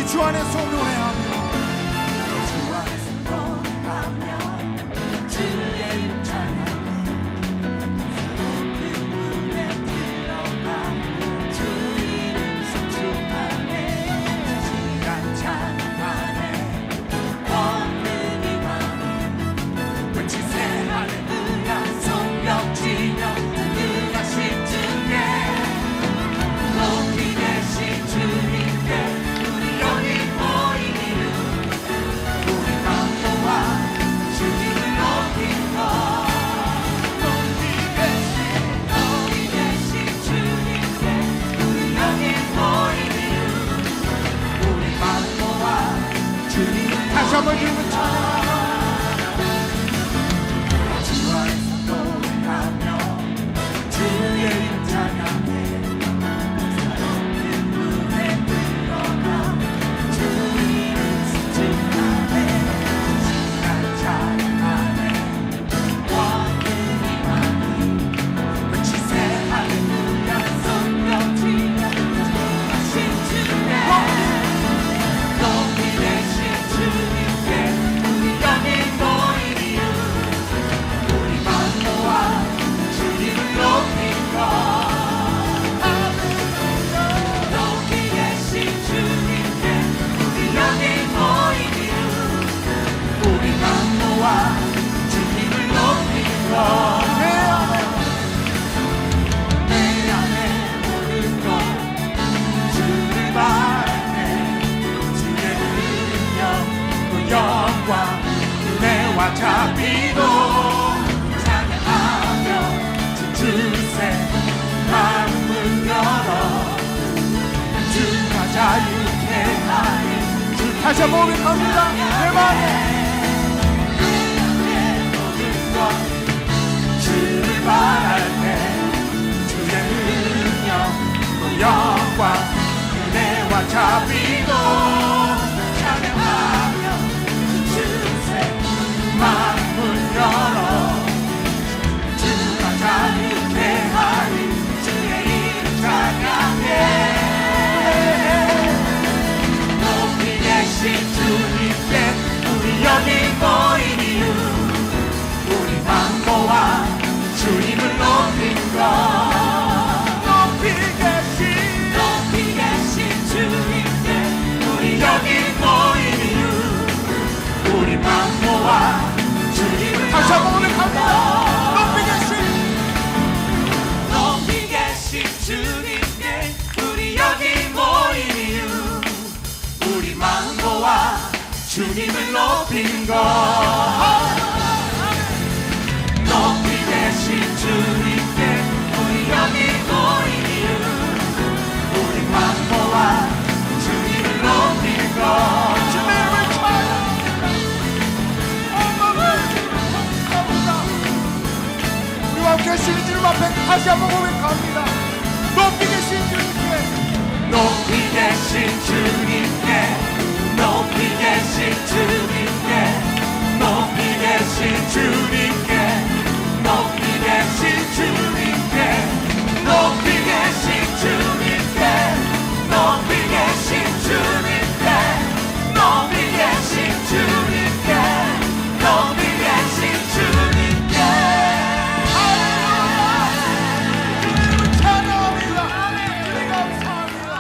우리 주 안에서 노래하며 주 안에서 노래하며 주의 이름 찬양해 높은 문에 들어가 주 이름 송축하네 시간 찬양하네 권능이 많은 외치세 할렐루야 성벽 지며 능하신 주께 높이 계신 주님께 우리 여기 모인 이름 우리 만모와 주님을 높이고 높이 계신 주님께 우리 여기 모인 이름 우리 만모와 주님을 다시 한번 주님을 찬양하며 주 안에서 노래하며 주의 이름 찬양해 높은 문에 들어가 주 이름 송축하네 시간 찬양하네 권능이 많은 외치세 할렐루야 성령 지며 하신 주께 높이 계신 주님께 우리 여기 모인 이유 우리 만모와 주님을 높이고 높이 계신 주님께 우리 여기 모인 이유 우리 만모와 주님을 높이고 내 안에 모든 것 주를 바라네 주의 능력 그 영광 은혜와 자비로 찬양하며 주세 마음을 열어 주가 자유케 하니 주 다시 한번 고백합니다. 내 마음에 내 모든 것 주를 바랄 때 주의 능력 그 영광 은혜와 자비로 찬양하며 주세 마음을 열어 주가 자유케 하니 주의 이름 찬양해 높이 계신 주님께 우리 여기 모인 이유 우리 만모와 주님을 높인 것 높이 계신 주님께 우리 여기 모인 이유 우리 만모와 주님을 다시 한번 고백합니다. 높이 계신 주님께 우리 여기 모인 이유 우리 만모와 주님을 높인 것 높이 계신 주님께 우리 여기 모인 이유 우리 만모와 주님을 높인 것 주님을 찬양합니다. 우리와 함께 하시는 주님 앞에 다시 한번 고백합니다. 높이 계신 주님께 높이 계신 주님께 높이 계신 주님께 높이 계신 주님께 높이 계신 주님께 높이 계신 주님께 높이 계신 주님께 높이 계신 주님께 높이 계신 주님께 찬양합니다. 주님 감사합니다.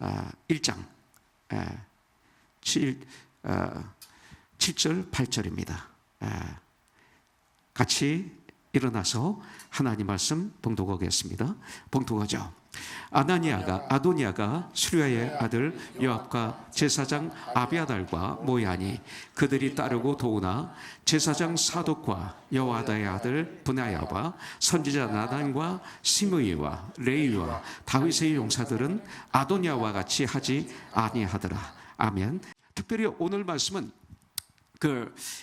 1장 7절 8절입니다. 같이 일어나서 하나님 말씀 봉독하겠습니다. 봉독하죠. 아도니아가 수리아의 아들 요압과 제사장 아비아달과 모이하니 그들이 따르고 도우나 제사장 사독과 여호아다의 아들 브나야와 선지자 나단과 시므이와 레이와 다윗의 용사들은 아도니아와 같이 하지 아니하더라. 아멘. 특별히 오늘 말씀은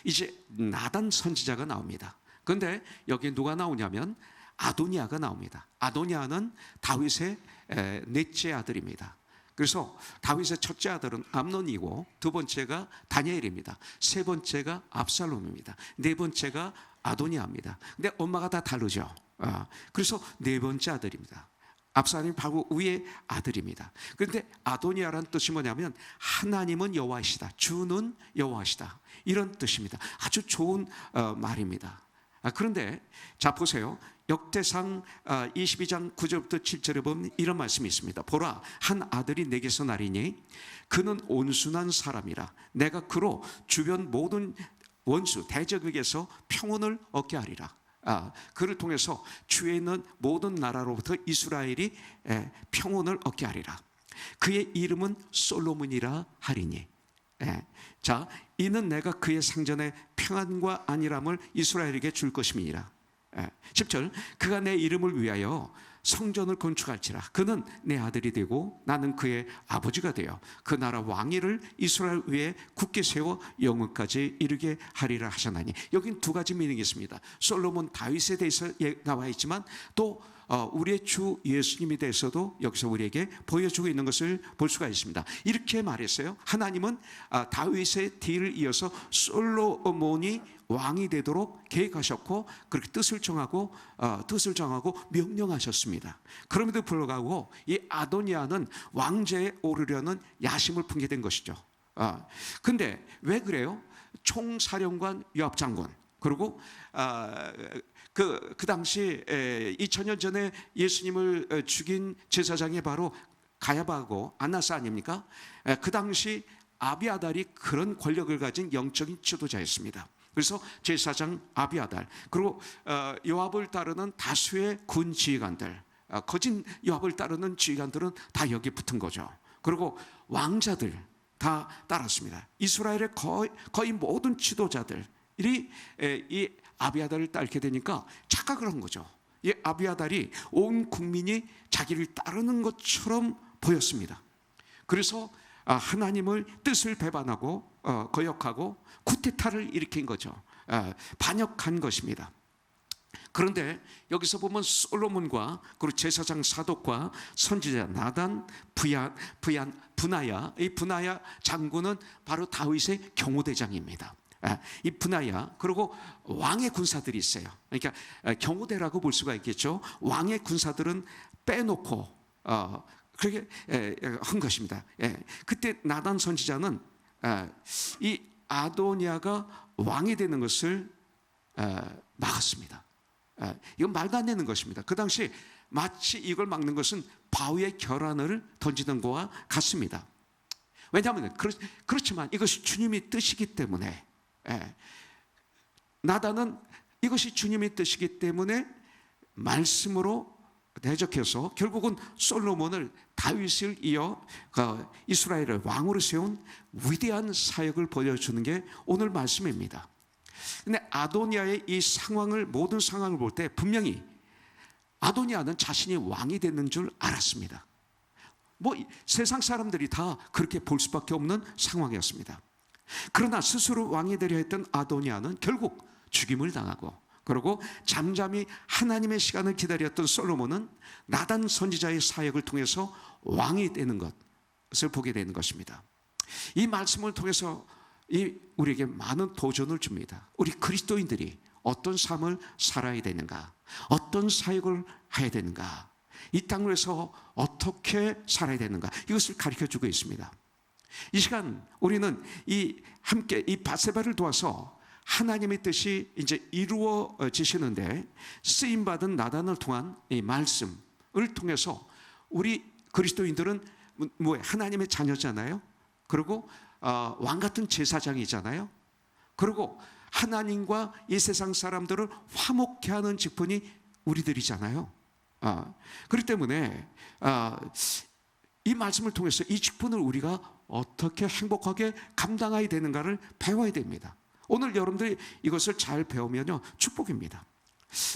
이제 나단 선지자가 나옵니다. 그런데 여기 누가 나오냐면 아도니아가 나옵니다. 아도니아는 다윗의 넷째 아들입니다. 그래서 다윗의 첫째 아들은 암논이고 두 번째가 다니엘입니다. 세 번째가 압살롬입니다. 네 번째가 아도니아입니다. 근데 엄마가 다 다르죠. 그래서 네 번째 아들입니다. 압살롬이 바로 위의 아들입니다. 그런데 아도니아라는 뜻이 뭐냐면 하나님은 여호와이시다, 주는 여호와이시다, 이런 뜻입니다. 아주 좋은 말입니다. 그런데 자 보세요. 역대상 22장 9절부터 7절에 보면 이런 말씀이 있습니다. 보라, 한 아들이 내게서 나리니 그는 온순한 사람이라. 내가 그로 주변 모든 원수 대적에게서 평온을 얻게 하리라. 그를 통해서 주위에 있는 모든 나라로부터 이스라엘이 평온을 얻게 하리라. 그의 이름은 솔로몬이라 하리니. 자, 이는 내가 그의 상전에 평안과 안일함을 이스라엘에게 줄 것임이니라. 10절, 그가 내 이름을 위하여 성전을 건축할지라. 그는 내 아들이 되고 나는 그의 아버지가 되어 그 나라 왕위를 이스라엘 위에 굳게 세워 영원까지 이르게 하리라 하셨나니. 여긴 두 가지 미닝이 있습니다. 솔로몬 다윗에 대해서 나와 있지만 또 우리의 주 예수님에 대해서도 여기서 우리에게 보여주고 있는 것을 볼 수가 있습니다. 이렇게 말했어요. 하나님은 다윗의 뒤를 이어서 솔로몬이 왕이 되도록 계획하셨고 그렇게 뜻을 정하고 명령하셨습니다. 그럼에도 불구하고 이 아도니아는 왕제에 오르려는 야심을 품게 된 것이죠. 근데 왜 그래요? 총사령관 요압 장군, 그리고 그 당시 2000년 전에 예수님을 죽인 제사장이 바로 가야바하고 안나스 아닙니까? 그 당시 아비아달이 그런 권력을 가진 영적인 지도자였습니다. 그래서 제사장 아비아달, 그리고 요압을 따르는 다수의 군 지휘관들, 거진 요압을 따르는 지휘관들은 다 여기 붙은 거죠. 그리고 왕자들 다 따랐습니다. 이스라엘의 거의 모든 지도자들이 이 아비아달을 따르게 되니까 착각을 한 거죠. 이 아비아달이 온 국민이 자기를 따르는 것처럼 보였습니다. 그래서 하나님을 뜻을 배반하고 거역하고 쿠데타를 일으킨 거죠. 반역한 것입니다. 그런데 여기서 보면 솔로몬과 그리고 제사장 사독과 선지자 나단, 브나야, 이 브나야 장군은 바로 다윗의 경호대장입니다. 이 브나야, 그리고 왕의 군사들이 있어요. 그러니까 경호대라고 볼 수가 있겠죠. 왕의 군사들은 빼놓고 그렇게 한 것입니다. 그때 나단 선지자는 이 아도니아가 왕이 되는 것을 막았습니다. 이건 말도 안 되는 것입니다. 그 당시 마치 이걸 막는 것은 바위에 결안을 던지는 것과 같습니다. 왜냐하면 그렇지만 이것이 주님의 뜻이기 때문에, 나단은 이것이 주님의 뜻이기 때문에 말씀으로 대적해서 결국은 솔로몬을 다윗을 이어 이스라엘을 왕으로 세운 위대한 사역을 보여주는 게 오늘 말씀입니다. 근데 아도니아의 이 상황을, 모든 상황을 볼 때 분명히 아도니아는 자신이 왕이 되는 줄 알았습니다. 세상 사람들이 다 그렇게 볼 수밖에 없는 상황이었습니다. 그러나 스스로 왕이 되려 했던 아도니아는 결국 죽임을 당하고, 그리고 잠잠히 하나님의 시간을 기다렸던 솔로몬은 나단 선지자의 사역을 통해서 왕이 되는 것을 보게 되는 것입니다. 이 말씀을 통해서 우리에게 많은 도전을 줍니다. 우리 그리스도인들이 어떤 삶을 살아야 되는가, 어떤 사역을 해야 되는가, 이 땅에서 어떻게 살아야 되는가, 이것을 가르쳐주고 있습니다. 이 시간 우리는 함께 이 밧세바를 도와서 하나님의 뜻이 이제 이루어지시는데, 쓰임받은 나단을 통한 이 말씀을 통해서 우리 그리스도인들은 하나님의 자녀잖아요. 그리고 왕 같은 제사장이잖아요. 그리고 하나님과 이 세상 사람들을 화목케 하는 직분이 우리들이잖아요. 그렇기 때문에 이 말씀을 통해서 이 직분을 우리가 어떻게 행복하게 감당해야 되는가를 배워야 됩니다. 오늘 여러분들이 이것을 잘 배우면요, 축복입니다.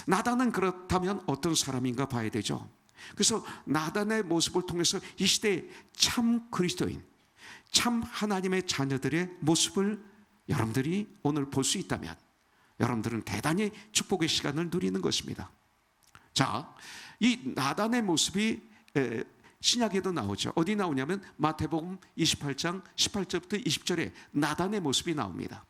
나단은 그렇다면 어떤 사람인가 봐야 되죠. 그래서 나단의 모습을 통해서 이 시대의 참 그리스도인, 참 하나님의 자녀들의 모습을 여러분들이 오늘 볼 수 있다면 여러분들은 대단히 축복의 시간을 누리는 것입니다. 자, 이 나단의 모습이 신약에도 나오죠. 어디 나오냐면 마태복음 28장 18절부터 20절에 나단의 모습이 나옵니다.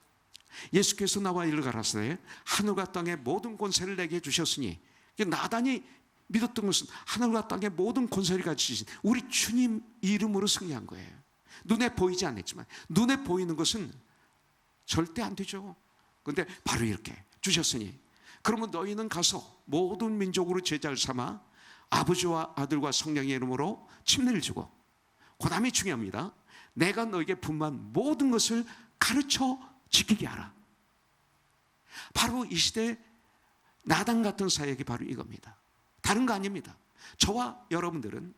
예수께서 나와 이를 가라사대 하늘과 땅의 모든 권세를 내게 주셨으니, 나단이 믿었던 것은 하늘과 땅의 모든 권세를 가지신 우리 주님 이름으로 승리한 거예요. 눈에 보이지 않았지만 눈에 보이는 것은 절대 안 되죠. 그런데 바로 이렇게 주셨으니 그러면 너희는 가서 모든 민족으로 제자를 삼아 아버지와 아들과 성령의 이름으로 침례를 주고, 그 다음이 중요합니다. 내가 너에게 분부한 모든 것을 가르쳐 지키게 하라. 바로 이 시대 나단 같은 사역이 바로 이겁니다. 다른 거 아닙니다. 저와 여러분들은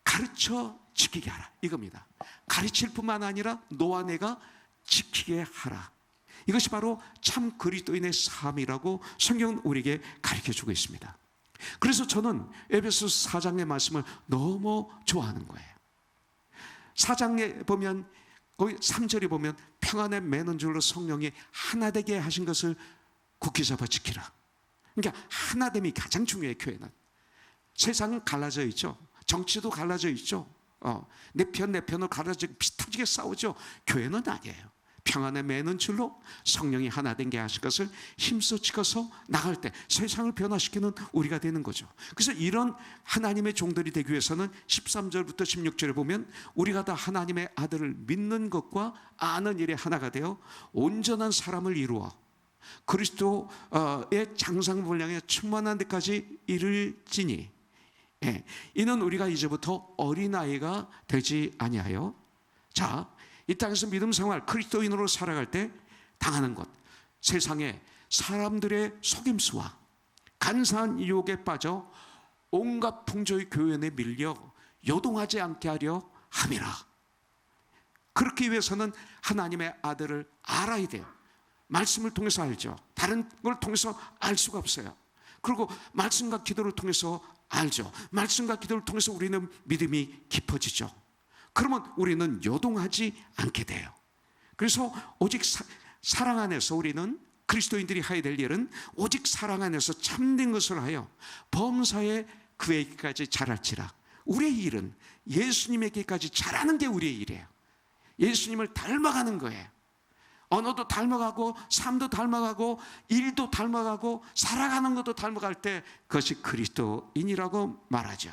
가르쳐 지키게 하라 이겁니다. 가르칠 뿐만 아니라 너와 내가 지키게 하라. 이것이 바로 참 그리스도인의 삶이라고 성경은 우리에게 가르쳐주고 있습니다. 그래서 저는 에베소서 4장의 말씀을 너무 좋아하는 거예요. 4장에 보면 거기 3절에 보면 평안에 매는 줄로 성령이 하나 되게 하신 것을 굳게 잡아 지키라. 그러니까 하나됨이 가장 중요해요. 교회는 세상은 갈라져 있죠. 정치도 갈라져 있죠. 내 편으로 갈라져 비슷하게 싸우죠. 교회는 아니에요. 평안에 매는 줄로 성령이 하나 된 게 하실 것을 힘써 지켜서 나갈 때 세상을 변화시키는 우리가 되는 거죠. 그래서 이런 하나님의 종들이 되기 위해서는 13절부터 16절에 보면 우리가 다 하나님의 아들을 믿는 것과 아는 일에 하나가 되어 온전한 사람을 이루어 그리스도의 장성분량에 충만한 데까지 이를지니, 이는 우리가 이제부터 어린아이가 되지 아니하여, 자, 이 땅에서 믿음 생활 그리스도인으로 살아갈 때 당하는 것, 세상에 사람들의 속임수와 간사한 유혹에 빠져 온갖 풍조의 교연에 밀려 요동하지 않게 하려 함이라. 그렇기 위해서는 하나님의 아들을 알아야 돼요. 말씀을 통해서 알죠. 다른 걸 통해서 알 수가 없어요. 그리고 말씀과 기도를 통해서 알죠. 말씀과 기도를 통해서 우리는 믿음이 깊어지죠. 그러면 우리는 요동하지 않게 돼요. 그래서 오직 사랑 안에서 우리는 그리스도인들이 해야 될 일은 오직 사랑 안에서 참된 것을 하여 범사에 그에게까지 자랄지라. 우리의 일은 예수님에게까지 자라는 게 우리의 일이에요. 예수님을 닮아가는 거예요. 언어도 닮아가고 삶도 닮아가고 일도 닮아가고 살아가는 것도 닮아갈 때 그것이 그리스도인이라고 말하죠.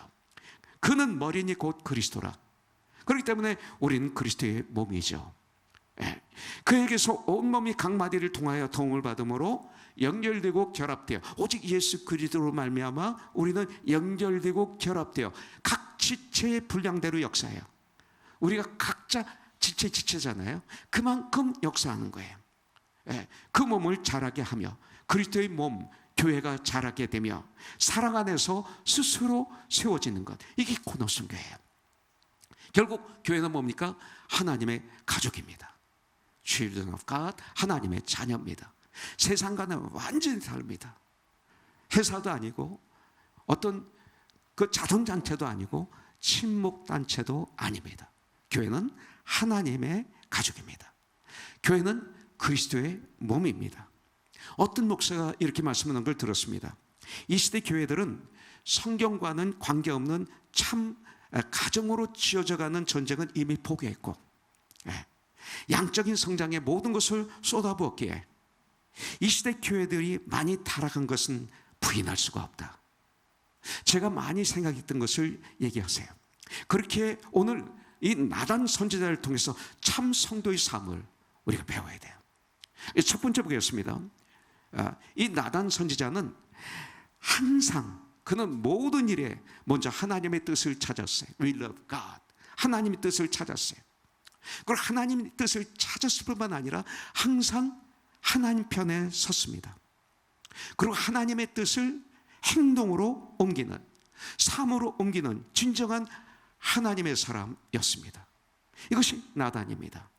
그는 머리니 곧 그리스도라. 그렇기 때문에 우리는 그리스도의 몸이죠. 그에게서 온몸이 각 마디를 통하여 도움을 받음으로 연결되고 결합되어 오직 예수 그리스도로 말미암아 우리는 연결되고 결합되어 각 지체의 분량대로 역사해요. 우리가 각자 지체잖아요. 그만큼 역사하는 거예요. 그 몸을 자라게 하며 그리스도의 몸 교회가 자라게 되며 사랑 안에서 스스로 세워지는 것, 이게 코너성교회예요. 결국 교회는 뭡니까? 하나님의 가족입니다. Children of God, 하나님의 자녀입니다. 세상과는 완전히 다릅니다. 회사도 아니고 어떤 그 자동단체도 아니고 친목단체도 아닙니다. 교회는 하나님의 가족입니다. 교회는 그리스도의 몸입니다. 어떤 목사가 이렇게 말씀하는 걸 들었습니다. 이 시대 교회들은 성경과는 관계없는 참 가정으로 지어져가는 전쟁은 이미 포기했고 양적인 성장에 모든 것을 쏟아부었기에 이 시대 교회들이 많이 타락한 것은 부인할 수가 없다. 제가 많이 생각했던 것을 얘기하세요. 그렇게 오늘 이 나단 선지자를 통해서 참 성도의 삶을 우리가 배워야 돼요. 첫 번째 보겠습니다. 이 나단 선지자는 항상 그는 모든 일에 먼저 하나님의 뜻을 찾았어요. We love God. 하나님의 뜻을 찾았어요. 그리고 하나님의 뜻을 찾았을 뿐만 아니라 항상 하나님 편에 섰습니다. 그리고 하나님의 뜻을 행동으로 옮기는, 삶으로 옮기는 진정한 하나님의 사람이었습니다. 이것이 나단입니다.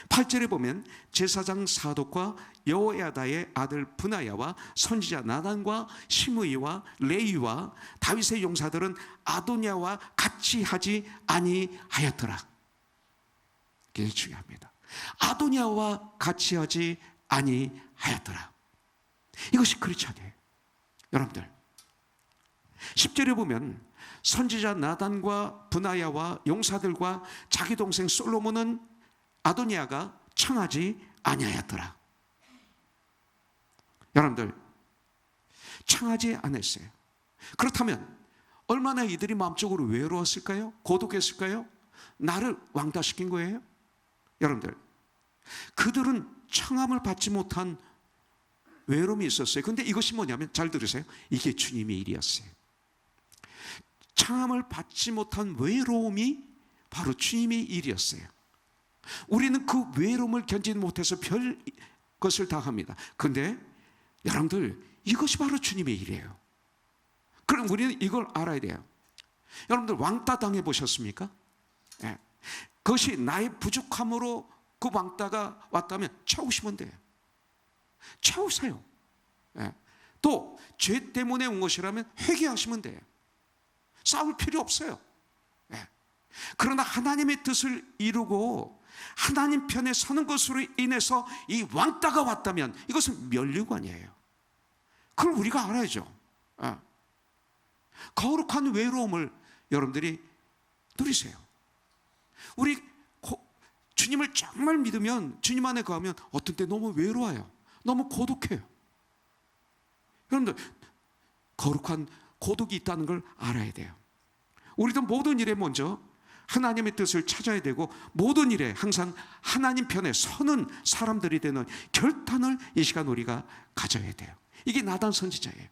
8절에 보면 제사장 사독과 여호야다의 아들 브나야와 선지자 나단과 시므이와 레위와 다윗의 용사들은 아도니아와 같이 하지 아니하였더라. 이게 중요합니다. 아도니아와 같이 하지 아니하였더라. 이것이 크리스천이에요. 여러분들 10절에 보면 선지자 나단과 브나야와 용사들과 자기 동생 솔로몬은 아도니아가 청하지 아니하였더라. 여러분들 청하지 않았어요. 그렇다면 얼마나 이들이 마음적으로 외로웠을까요? 고독했을까요? 나를 왕따시킨 거예요? 여러분들 그들은 청함을 받지 못한 외로움이 있었어요. 근데 이것이 뭐냐면 잘 들으세요. 이게 주님의 일이었어요. 청함을 받지 못한 외로움이 바로 주님의 일이었어요. 우리는 그 외로움을 견디지 못해서 별 것을 다 합니다. 그런데 여러분들 이것이 바로 주님의 일이에요. 그럼 우리는 이걸 알아야 돼요. 여러분들 왕따 당해 보셨습니까? 네. 그것이 나의 부족함으로 그 왕따가 왔다면 채우시면 돼요. 채우세요. 네. 또 죄 때문에 온 것이라면 회개하시면 돼요. 싸울 필요 없어요. 네. 그러나 하나님의 뜻을 이루고 하나님 편에 서는 것으로 인해서 이 왕따가 왔다면 이것은 면류관이에요. 그걸 우리가 알아야죠. 거룩한 외로움을 여러분들이 누리세요. 우리 주님을 정말 믿으면 주님 안에 거하면 어떤 때 너무 외로워요. 너무 고독해요. 여러분들 거룩한 고독이 있다는 걸 알아야 돼요. 우리도 모든 일에 먼저 하나님의 뜻을 찾아야 되고 모든 일에 항상 하나님 편에 서는 사람들이 되는 결단을 이 시간 우리가 가져야 돼요. 이게 나단 선지자예요.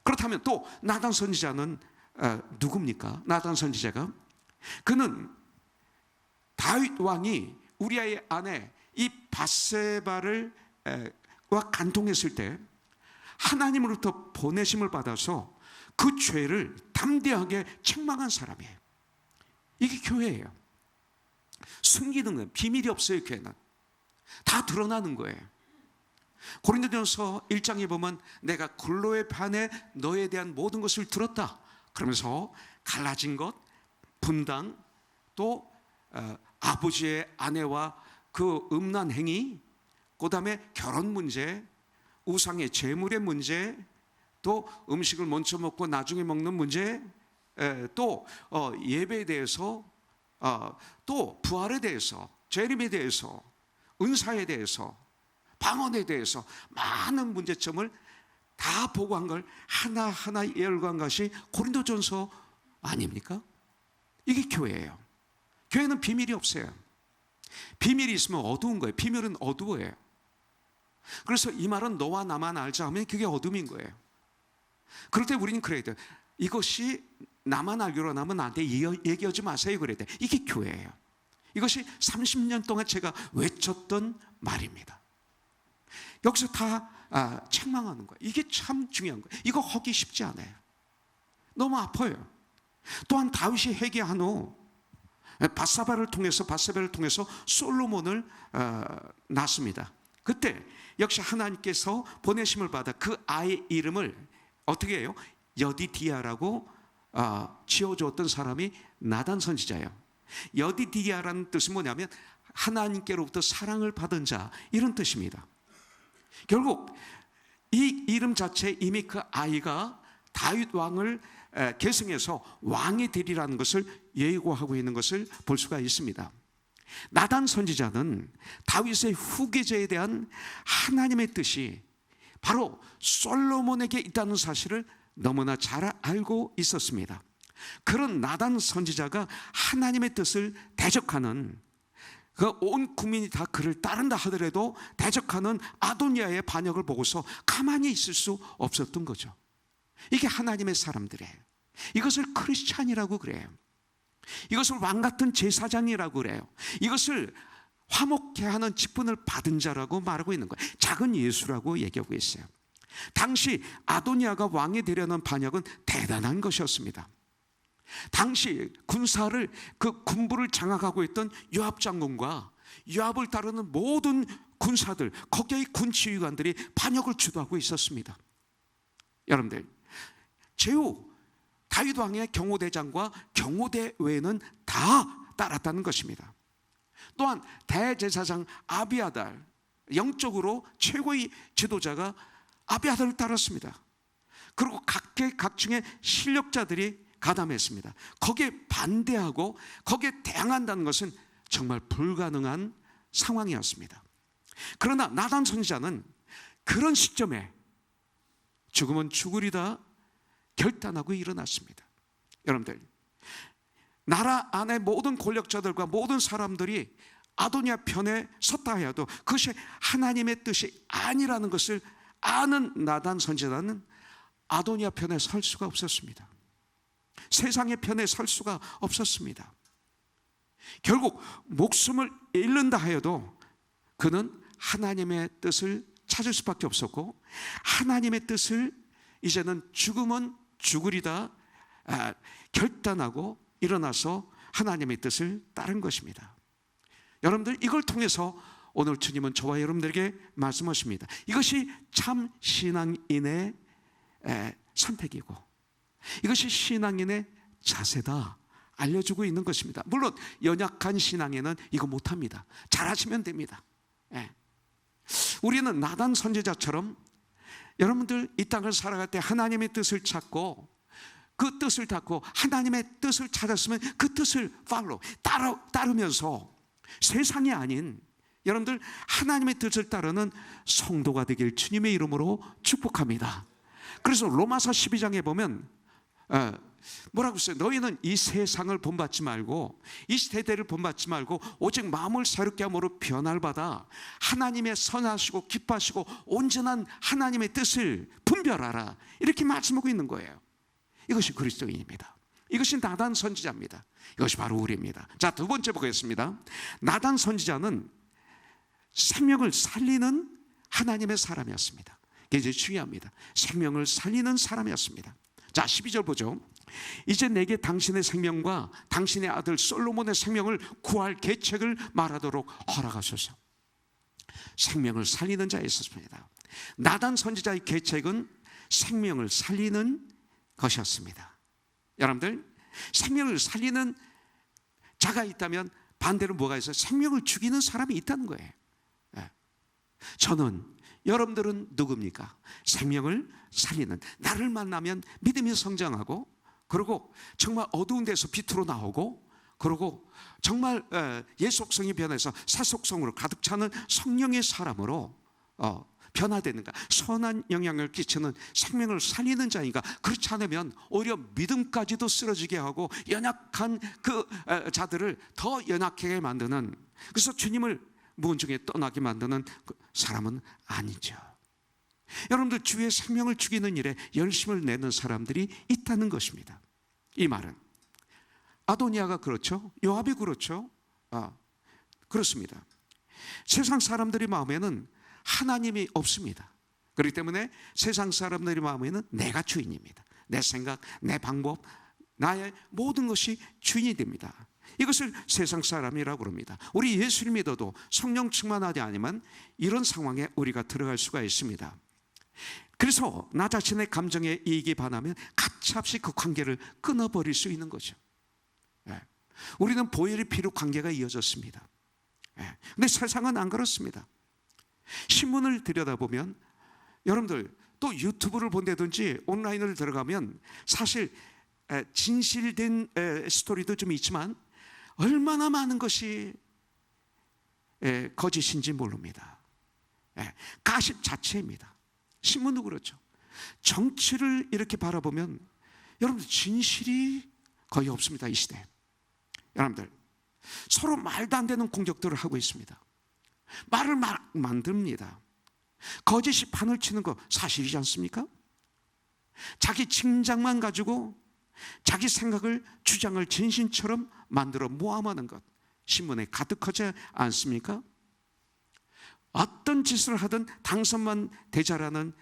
그렇다면 또 나단 선지자는 누굽니까? 나단 선지자가 그는 다윗 왕이 우리아의 아내 이 밧세바를 와 간통했을 때 하나님으로부터 보내심을 받아서 그 죄를 담대하게 책망한 사람이에요. 이게 교회예요. 숨기는 건 비밀이 없어요. 교회는 다 드러나는 거예요. 고린도전서 1장에 보면 내가 골로에 반해 너에 대한 모든 것을 들었다 그러면서 갈라진 것, 분당, 또 아버지의 아내와 그 음란 행위, 그 다음에 결혼 문제, 우상의 재물의 문제, 또 음식을 먼저 먹고 나중에 먹는 문제, 또 예배에 대해서, 또 부활에 대해서, 재림에 대해서, 은사에 대해서, 방언에 대해서 많은 문제점을 다 보고한 걸 하나하나 열거한 것이 고린도전서 아닙니까? 이게 교회예요. 교회는 비밀이 없어요. 비밀이 있으면 어두운 거예요. 비밀은 어두워요. 그래서 이 말은 너와 나만 알자 하면 그게 어둠인 거예요. 그럴 때 우리는 그래야 돼요. 이것이 나만 알기로 나면 나한테 얘기하지 마세요. 그래야 돼. 이게 교회예요. 이것이 30년 동안 제가 외쳤던 말입니다. 여기서 다 책망하는 거예요. 이게 참 중요한 거예요. 이거 하기 쉽지 않아요. 너무 아파요. 또한 다윗이 회개한 후 밧세바를 통해서 솔로몬을 낳습니다. 그때 역시 하나님께서 보내심을 받아 그 아이의 이름을 어떻게 해요? 여디디아라고 지어주었던 사람이 나단 선지자예요. 여디디아라는 뜻은 뭐냐면 하나님께로부터 사랑을 받은 자, 이런 뜻입니다. 결국 이 이름 자체에 이미 그 아이가 다윗 왕을 계승해서 왕이 되리라는 것을 예고하고 있는 것을 볼 수가 있습니다. 나단 선지자는 다윗의 후계자에 대한 하나님의 뜻이 바로 솔로몬에게 있다는 사실을 너무나 잘 알고 있었습니다. 그런 나단 선지자가 하나님의 뜻을 대적하는, 그 온 국민이 다 그를 따른다 하더라도 대적하는 아도니아의 반역을 보고서 가만히 있을 수 없었던 거죠. 이게 하나님의 사람들이에요. 이것을 크리스찬이라고 그래요. 이것을 왕같은 제사장이라고 그래요. 이것을 화목케 하는 직분을 받은 자라고 말하고 있는 거예요. 작은 예수라고 얘기하고 있어요. 당시 아도니아가 왕이 되려는 반역은 대단한 것이었습니다. 당시 군사를, 그 군부를 장악하고 있던 요압 장군과 요압을 따르는 모든 군사들, 거기의 군 지휘관들이 반역을 주도하고 있었습니다. 여러분들, 제후 다윗 왕의 경호대장과 경호대 외에는 다 따랐다는 것입니다. 또한 대제사장 아비아달, 영적으로 최고의 지도자가 아비아달을 따랐습니다. 그리고 각계각층의 실력자들이 가담했습니다. 거기에 반대하고 거기에 대항한다는 것은 정말 불가능한 상황이었습니다. 그러나 나단 선지자는 그런 시점에 죽으면 죽으리다 결단하고 일어났습니다. 여러분들, 나라 안의 모든 권력자들과 모든 사람들이 아도니아 편에 섰다 해도 그것이 하나님의 뜻이 아니라는 것을 아는 나단 선지자는 아도니아 편에 설 수가 없었습니다. 세상의 편에 설 수가 없었습니다. 결국 목숨을 잃는다 하여도 그는 하나님의 뜻을 찾을 수밖에 없었고, 하나님의 뜻을 이제는 죽으면 죽으리다 결단하고 일어나서 하나님의 뜻을 따른 것입니다. 여러분들, 이걸 통해서 오늘 주님은 저와 여러분들에게 말씀하십니다. 이것이 참 신앙인의 선택이고 이것이 신앙인의 자세다 알려주고 있는 것입니다. 물론 연약한 신앙인은 이거 못합니다. 잘하시면 됩니다. 우리는 나단 선지자처럼 여러분들 이 땅을 살아갈 때 하나님의 뜻을 찾고 그 뜻을 닫고 하나님의 뜻을 찾았으면 그 뜻을 따르면서 세상이 아닌 여러분들 하나님의 뜻을 따르는 성도가 되길 주님의 이름으로 축복합니다. 그래서 로마서 12장에 보면 뭐라고 써요? 너희는 이 세상을 본받지 말고 이 세대를 본받지 말고 오직 마음을 새롭게 함으로 변화를 받아 하나님의 선하시고 기뻐하시고 온전한 하나님의 뜻을 분별하라, 이렇게 말씀하고 있는 거예요. 이것이 그리스도인입니다. 이것이 나단 선지자입니다. 이것이 바로 우리입니다. 자, 두 번째 보겠습니다. 나단 선지자는 생명을 살리는 하나님의 사람이었습니다. 이게 이제 중요합니다. 생명을 살리는 사람이었습니다. 자, 12절 보죠. 이제 내게 당신의 생명과 당신의 아들 솔로몬의 생명을 구할 계책을 말하도록 허락하소서. 생명을 살리는 자였습니다. 나단 선지자의 계책은 생명을 살리는 것이었습니다. 여러분들, 생명을 살리는 자가 있다면 반대로 뭐가 있어요? 생명을 죽이는 사람이 있다는 거예요. 저는, 여러분들은 누굽니까? 생명을 살리는, 나를 만나면 믿음이 성장하고, 그리고 정말 어두운 데서 빛으로 나오고, 그리고 정말 옛 속성이 변해서 새 속성으로 가득 차는 성령의 사람으로 변화되는가, 선한 영향을 끼치는 생명을 살리는 자인가. 그렇지 않으면 오히려 믿음까지도 쓰러지게 하고 연약한 그 자들을 더 연약하게 만드는, 그래서 주님을 무언중에 떠나게 만드는 사람은 아니죠. 여러분들, 주의 생명을 죽이는 일에 열심을 내는 사람들이 있다는 것입니다. 이 말은 아도니아가 그렇죠, 요압이 그렇죠. 그렇습니다. 세상 사람들의 마음에는 하나님이 없습니다. 그렇기 때문에 세상 사람들의 마음에는 내가 주인입니다. 내 생각, 내 방법, 나의 모든 것이 주인이 됩니다. 이것을 세상 사람이라고 그럽니다. 우리 예수를 믿어도 성령 충만하지 않으면 이런 상황에 우리가 들어갈 수가 있습니다. 그래서 나 자신의 감정에 이익이 반하면 가차없이 그 관계를 끊어버릴 수 있는 거죠. 우리는 보혈의 피로 관계가 이어졌습니다. 근데 세상은 안 그렇습니다. 신문을 들여다보면, 여러분들 또 유튜브를 본다든지 온라인을 들어가면 사실 진실된 스토리도 좀 있지만 얼마나 많은 것이 거짓인지 모릅니다. 가십 자체입니다. 신문도 그렇죠. 정치를 이렇게 바라보면 여러분들 진실이 거의 없습니다. 이 시대에 여러분들 서로 말도 안 되는 공격들을 하고 있습니다. 말을 막 만듭니다. 거짓이 판을 치는 거 사실이지 않습니까? 자기 짐작만 가지고 자기 생각을, 주장을 진신처럼 만들어 모함하는 것, 신문에 가득하지 않습니까? 어떤 짓을 하든 당선만 되자라는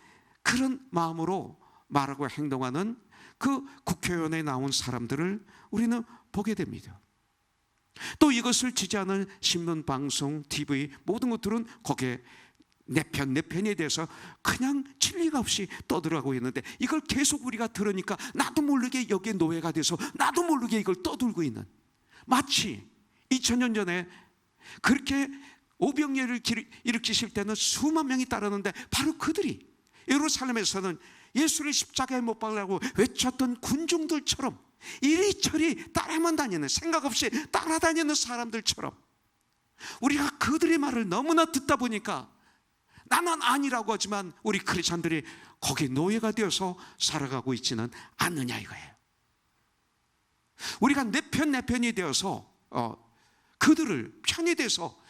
그런 마음으로 말하고 행동하는 그 국회의원에 나온 사람들을 우리는 보게 됩니다. 또 이것을 지지하는 신문, 방송, TV 모든 것들은 거기에 내 편에 대해서 그냥 진리가 없이 떠들어가고 있는데, 이걸 계속 우리가 들으니까 나도 모르게 여기에 노예가 돼서 나도 모르게 이걸 떠들고 있는, 마치 2000년 전에 그렇게 오병이어를 일으키실 때는 수만 명이 따르는데 바로 그들이 예루살렘에서는 예수를 십자가에 못 박으라고 외쳤던 군중들처럼 이리저리 따라만 다니는, 생각 없이 따라다니는 사람들처럼 우리가 그들의 말을 너무나 듣다 보니까 나는 아니라고 하지만 우리 크리스찬들이 거기 노예가 되어서 살아가고 있지는 않느냐 이거예요. 우리가 내 편이 되어서 그들을 편이 돼서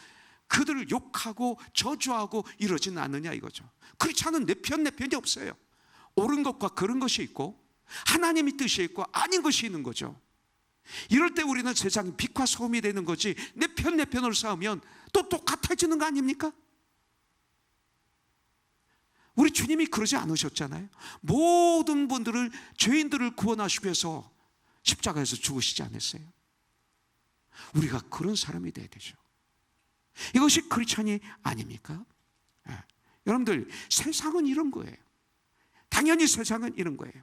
그들을 욕하고 저주하고 이러지는 않느냐 이거죠. 그렇지 않은 내 편이 없어요. 옳은 것과 그런 것이 있고 하나님의 뜻이 있고 아닌 것이 있는 거죠. 이럴 때 우리는 세상의 빛과 소음이 되는 거지, 내 편을 쌓으면 또 똑같아지는 거 아닙니까? 우리 주님이 그러지 않으셨잖아요. 모든 분들을, 죄인들을 구원하시기 위해서 십자가에서 죽으시지 않았어요. 우리가 그런 사람이 돼야 되죠. 이것이 크리스찬이 아닙니까? 여러분들, 세상은 이런 거예요. 당연히 세상은 이런 거예요.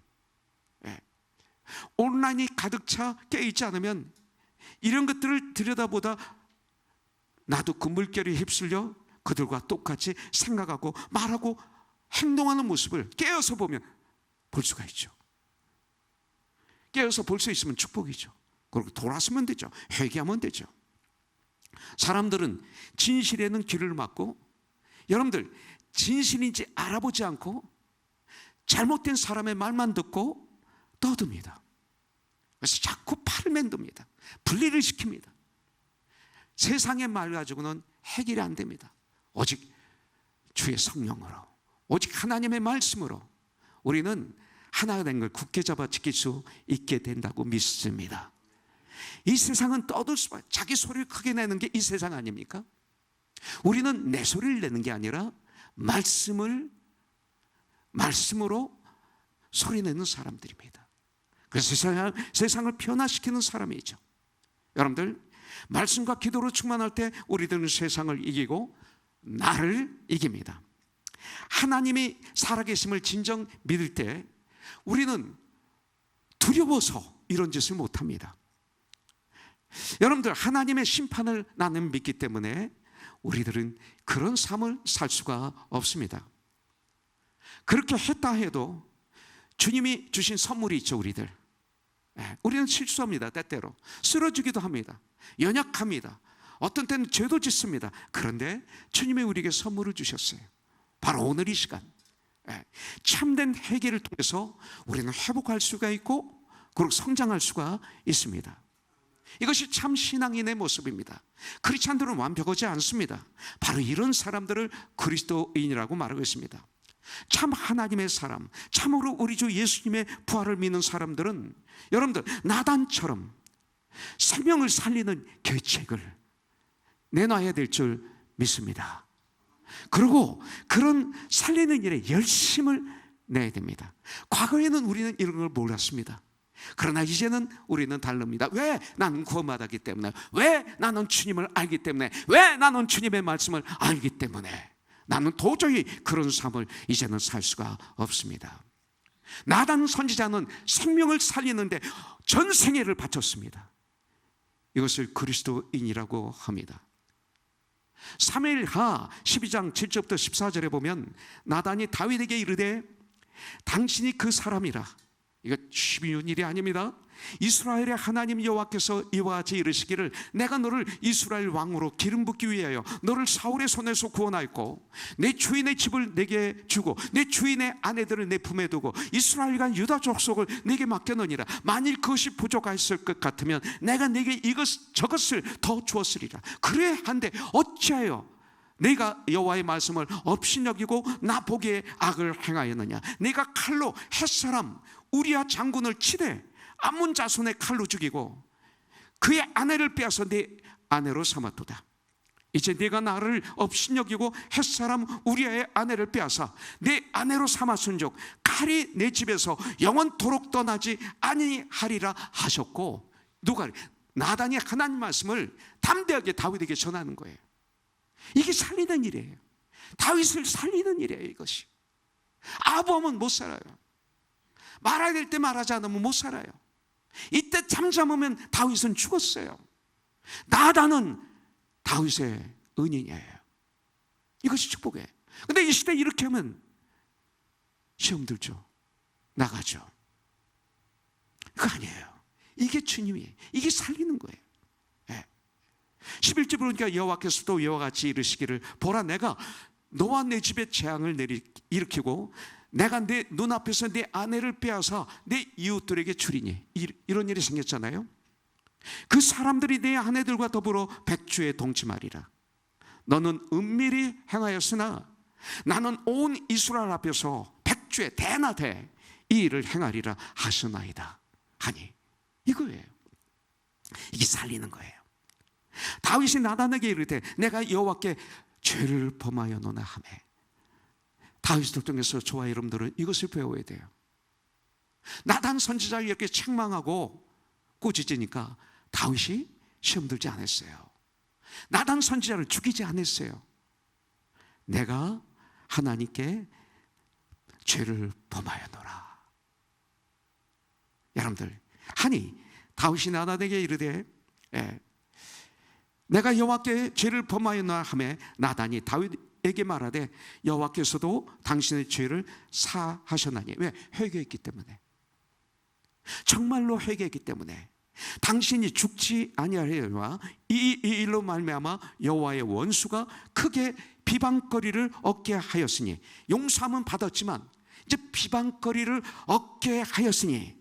온라인이 가득 차 깨있지 않으면 이런 것들을 들여다보다 나도 그 물결에 휩쓸려 그들과 똑같이 생각하고 말하고 행동하는 모습을 깨어서 보면 볼 수가 있죠. 깨어서 볼 수 있으면 축복이죠. 그리고 돌아서면 되죠. 회개하면 되죠. 사람들은 진실에는 귀를 막고, 여러분들 진실인지 알아보지 않고 잘못된 사람의 말만 듣고 떠듭니다. 그래서 자꾸 팔을 맨듭니다. 분리를 시킵니다. 세상의 말 가지고는 해결이 안 됩니다. 오직 주의 성령으로, 오직 하나님의 말씀으로 우리는 하나가 된 걸 굳게 잡아 지킬 수 있게 된다고 믿습니다. 이 세상은 떠들 수밖에, 자기 소리를 크게 내는 게 이 세상 아닙니까? 우리는 내 소리를 내는 게 아니라 말씀으로 소리내는 사람들입니다. 그래서 세상을 변화시키는 사람이죠. 여러분들, 말씀과 기도로 충만할 때 우리들은 세상을 이기고 나를 이깁니다. 하나님이 살아계심을 진정 믿을 때 우리는 두려워서 이런 짓을 못합니다. 여러분들, 하나님의 심판을 나는 믿기 때문에 우리들은 그런 삶을 살 수가 없습니다. 그렇게 했다 해도 주님이 주신 선물이 있죠. 우리는 실수합니다. 때때로 쓰러지기도 합니다. 연약합니다. 어떤 때는 죄도 짓습니다. 그런데 주님이 우리에게 선물을 주셨어요. 바로 오늘 이 시간, 참된 회개를 통해서 우리는 회복할 수가 있고 그리고 성장할 수가 있습니다. 이것이 참 신앙인의 모습입니다. 크리스찬들은 완벽하지 않습니다. 바로 이런 사람들을 그리스도인이라고 말하고 있습니다. 참 하나님의 사람, 참으로 우리 주 예수님의 부활을 믿는 사람들은 여러분들 나단처럼 생명을 살리는 계책을 내놔야 될 줄 믿습니다. 그리고 그런 살리는 일에 열심을 내야 됩니다. 과거에는 우리는 이런 걸 몰랐습니다. 그러나 이제는 우리는 다릅니다. 왜? 나는 구원받았기 때문에. 왜? 나는 주님을 알기 때문에. 왜? 나는 주님의 말씀을 알기 때문에. 나는 도저히 그런 삶을 이제는 살 수가 없습니다. 나단 선지자는 생명을 살리는데 전생애를 바쳤습니다. 이것을 그리스도인이라고 합니다. 사무엘하 12장 7절부터 14절에 보면 나단이 다윗에게 이르되 당신이 그 사람이라. 이거 쉬운 일이 아닙니다. 이스라엘의 하나님 여호와께서 이와 같이 이르시기를 내가 너를 이스라엘 왕으로 기름 붓기 위하여 너를 사울의 손에서 구원하였고 내 주인의 집을 내게 주고 내 주인의 아내들을 내 품에 두고 이스라엘과 유다 족속을 내게 맡겨놓으니라. 만일 그것이 부족하였을 것 같으면 내가 내게 저것을 더 주었으리라. 그래 한데 어찌하여 내가 여호와의 말씀을 업신여기고 나 보기에 악을 행하였느냐? 내가 칼로 햇사람 우리야 장군을 치되 암몬 자손의 칼로 죽이고 그의 아내를 빼앗아 내 아내로 삼았도다. 이제 네가 나를 업신여기고 햇사람 우리아의 아내를 빼앗아 내 아내로 삼았은즉 칼이 내 집에서 영원토록 떠나지 아니하리라 하셨고, 누가? 나단이 하나님 말씀을 담대하게 다윗에게 전하는 거예요. 이게 살리는 일이에요. 다윗을 살리는 일이에요. 이것이 아부하면 못 살아요. 말해야 될 때 말하지 않으면 못 살아요. 이때 잠잠하면 다윗은 죽었어요. 나단은 다윗의 은인이에요. 이것이 축복이에요. 근데 이 시대에 이렇게 하면 시험 들죠. 나가죠. 그거 아니에요. 이게 주님이에요. 이게 살리는 거예요. 11절 보니까 여호와께서도 이와 같이 이르시기를 보라, 내가 너와 내 집에 재앙을 일으키고 내가 내 눈앞에서 내 아내를 빼앗아 내 이웃들에게 주리니. 이런 일이 생겼잖아요. 그 사람들이 내 아내들과 더불어 백주에 동침하리라. 너는 은밀히 행하였으나 나는 온 이스라엘 앞에서 백주에 대나대 이 일을 행하리라 하시나이다 하니. 이거예요. 이게 살리는 거예요. 다윗이 나단에게 이르되 내가 여호와께 죄를 범하였노나 하매. 다윗을 통해서 저와 여러분들은 이것을 배워야 돼요. 나단 선지자를 이렇게 책망하고 꾸짖으니까 다윗이 시험 들지 않았어요. 나단 선지자를 죽이지 않았어요. 내가 하나님께 죄를 범하였노라. 여러분들, 하니 다윗이 나단에게 이르되 내가 여호와께 죄를 범하였노라 하매 나단이 다윗에게 말하되 여호와께서도 당신의 죄를 사하셨나니. 왜? 회개했기 때문에. 정말로 회개했기 때문에. 당신이 죽지 아니하리라. 이 일로 말미암아 여호와의 원수가 크게 비방거리를 얻게 하였으니. 용서함은 받았지만 이제 비방거리를 얻게 하였으니.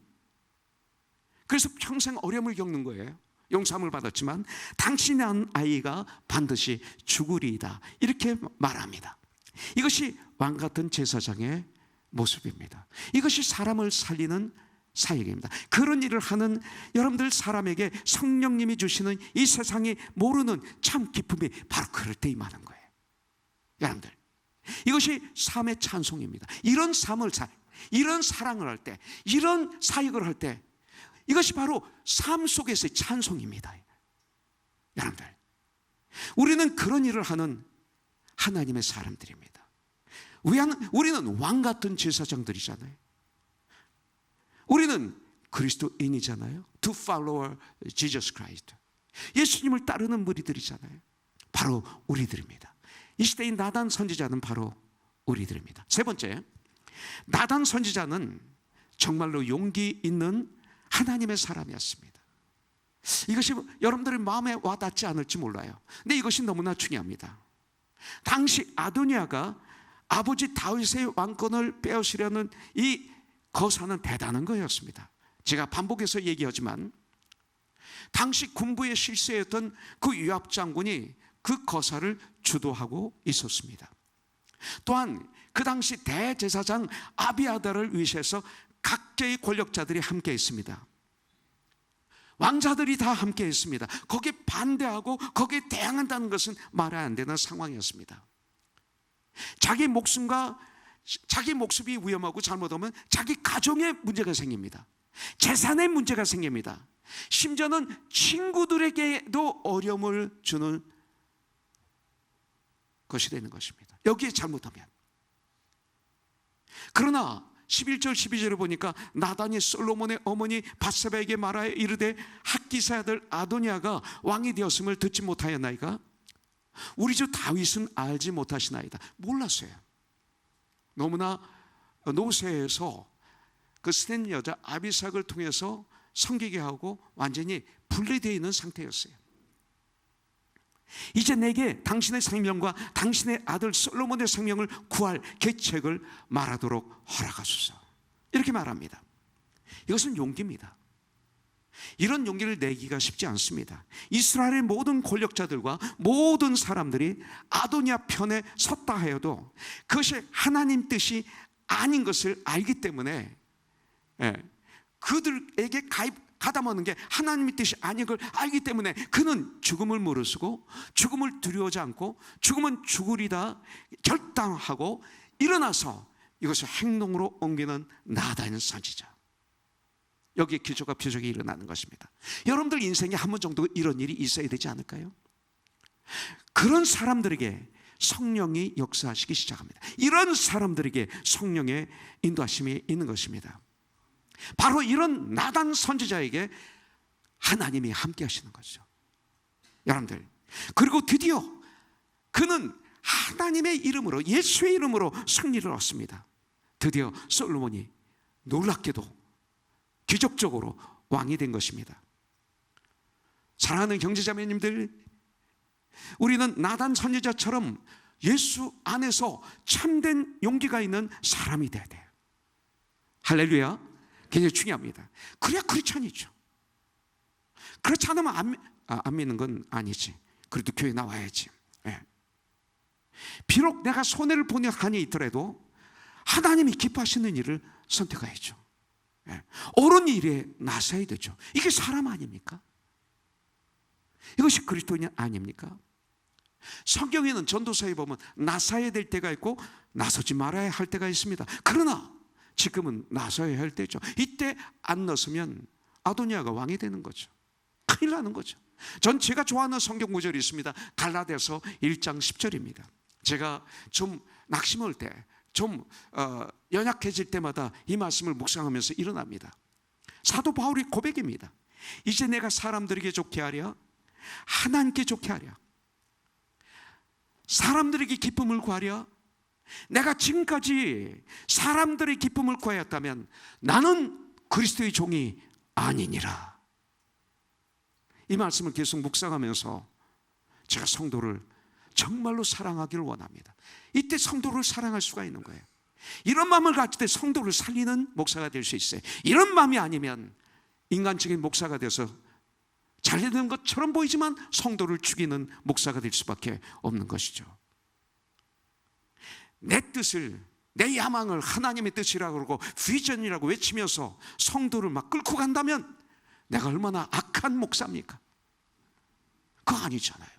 그래서 평생 어려움을 겪는 거예요. 용서함을 받았지만 당신이 낳은 아이가 반드시 죽으리이다. 이렇게 말합니다. 이것이 왕같은 제사장의 모습입니다. 이것이 사람을 살리는 사역입니다. 그런 일을 하는 여러분들 사람에게 성령님이 주시는 이 세상이 모르는 참 기쁨이 바로 그럴 때 임하는 거예요. 여러분들, 이것이 삶의 찬송입니다. 이런 삶을 이런 사랑을 할 때, 이런 사역을 할 때, 이것이 바로 삶 속에서의 찬송입니다. 여러분들, 우리는 그런 일을 하는 하나님의 사람들입니다. 우리는 왕같은 제사장들이잖아요. 우리는 그리스도인이잖아요. To follow Jesus Christ. 예수님을 따르는 무리들이잖아요. 바로 우리들입니다. 이 시대의 나단 선지자는 바로 우리들입니다. 세 번째, 나단 선지자는 정말로 용기 있는 하나님의 사람이었습니다. 이것이 여러분들의 마음에 와닿지 않을지 몰라요. 근데 이것이 너무나 중요합니다. 당시 아도니아가 아버지 다윗의 왕권을 빼앗으려는 이 거사는 대단한 거였습니다. 제가 반복해서 얘기하지만 당시 군부의 실세였던 그 요압 장군이 그 거사를 주도하고 있었습니다. 또한 그 당시 대제사장 아비아달을 위시해서 각계의 권력자들이 함께 있습니다. 왕자들이 다 함께 있습니다. 거기에 반대하고 거기에 대항한다는 것은 말이 안 되는 상황이었습니다. 자기 목숨이 위험하고 잘못하면 자기 가정에 문제가 생깁니다. 재산에 문제가 생깁니다. 심지어는 친구들에게도 어려움을 주는 것이 되는 것입니다. 여기에 잘못하면. 그러나 11절 12절을 보니까 나단이 솔로몬의 어머니 밧세바에게 말하여 이르되 학기사의 아들 아도니아가 왕이 되었음을 듣지 못하였나이까? 우리 주 다윗은 알지 못하시나이다. 몰랐어요. 너무나 노쇠해서 그 스된 여자 아비삭을 통해서 섬기게 하고 완전히 분리되어 있는 상태였어요. 이제 내게 당신의 생명과 당신의 아들 솔로몬의 생명을 구할 계책을 말하도록 허락하소서. 이렇게 말합니다. 이것은 용기입니다. 이런 용기를 내기가 쉽지 않습니다. 이스라엘의 모든 권력자들과 모든 사람들이 아도니아 편에 섰다 하여도 그것이 하나님 뜻이 아닌 것을 알기 때문에 그들에게 가담하는 게 하나님의 뜻이 아닌 걸 알기 때문에 그는 죽음을 무릅쓰고 죽음을 두려워하지 않고 죽으면 죽으리다 결단하고 일어나서 이것을 행동으로 옮기는 나단 선지자. 여기에 기적과 표적이 일어나는 것입니다. 여러분들 인생에 한 번 정도 이런 일이 있어야 되지 않을까요? 그런 사람들에게 성령이 역사하시기 시작합니다. 이런 사람들에게 성령의 인도하심이 있는 것입니다. 바로 이런 나단 선지자에게 하나님이 함께 하시는 거죠. 여러분들, 그리고 드디어 그는 하나님의 이름으로, 예수의 이름으로 승리를 얻습니다. 드디어 솔로몬이 놀랍게도 기적적으로 왕이 된 것입니다. 사랑하는 형제자매님들, 우리는 나단 선지자처럼 예수 안에서 참된 용기가 있는 사람이 돼야 돼요. 할렐루야. 굉장히 중요합니다. 그래야 크리스천이죠. 그렇지 않으면 안 믿는 건 아니지. 그래도 교회 나와야지. 비록 내가 손해를 보는 한이 있더라도 하나님이 기뻐하시는 일을 선택해야죠. 옳은 일에 나서야 되죠. 이게 사람 아닙니까? 이것이 그리스도인 아닙니까? 성경에는 전도서에 보면 나서야 될 때가 있고 나서지 말아야 할 때가 있습니다. 그러나 지금은 나서야 할 때죠. 이때 안 나서면 아도니아가 왕이 되는 거죠. 큰일 나는 거죠. 제가 좋아하는 성경 구절이 있습니다. 갈라디아서 1장 10절입니다. 제가 좀 낙심할 때, 좀 연약해질 때마다 이 말씀을 묵상하면서 일어납니다. 사도 바울의 고백입니다. 이제 내가 사람들에게 좋게 하랴, 하나님께 좋게 하랴, 사람들에게 기쁨을 구하랴. 내가 지금까지 사람들의 기쁨을 구하였다면 나는 그리스도의 종이 아니니라. 이 말씀을 계속 묵상하면서 제가 성도를 정말로 사랑하기를 원합니다. 이때 성도를 사랑할 수가 있는 거예요. 이런 마음을 가질 때 성도를 살리는 목사가 될 수 있어요. 이런 마음이 아니면 인간적인 목사가 돼서 잘되는 것처럼 보이지만 성도를 죽이는 목사가 될 수밖에 없는 것이죠. 내 뜻을, 내 야망을 하나님의 뜻이라고 그러고 비전이라고 외치면서 성도를 막 끌고 간다면 내가 얼마나 악한 목사입니까? 그거 아니잖아요.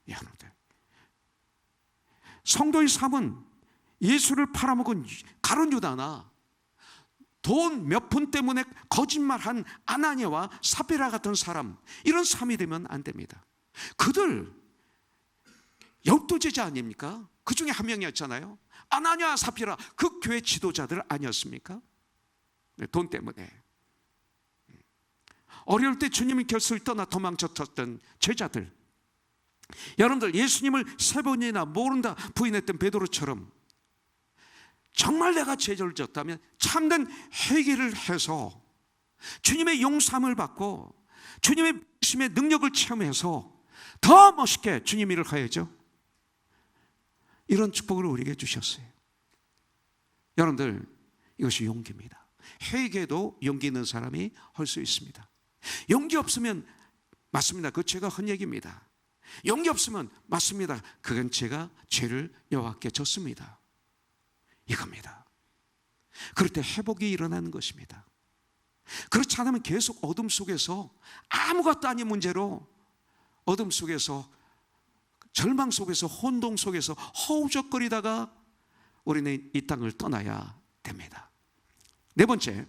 여러분들, 성도의 삶은 예수를 팔아먹은 가룟 유다나 돈 몇 푼 때문에 거짓말한 아나니아와 사피라 같은 사람, 이런 삶이 되면 안 됩니다. 그들 12제자 아닙니까? 그 중에 한 명이었잖아요. 아나니아, 사피라, 그 교회 지도자들 아니었습니까? 돈 때문에 어려울 때 주님의 곁을 떠나 도망쳤던 제자들, 여러분들 예수님을 3번이나 모른다 부인했던 베드로처럼 정말 내가 죄를 졌다면 참된 회개를 해서 주님의 용서함을 받고 주님의 능력을 체험해서 더 멋있게 주님 일을 해야죠. 이런 축복을 우리에게 주셨어요. 여러분들, 이것이 용기입니다. 회개도 용기 있는 사람이 할 수 있습니다. 용기 없으면 맞습니다. 그 죄가 헛 얘기입니다. 용기 없으면 맞습니다. 그건 제가 죄를 여호와께 졌습니다. 이겁니다. 그럴 때 회복이 일어나는 것입니다. 그렇지 않으면 계속 어둠 속에서 아무것도 아닌 문제로 어둠 속에서 절망 속에서 혼동 속에서 허우적거리다가 우리는 이 땅을 떠나야 됩니다. 네 번째,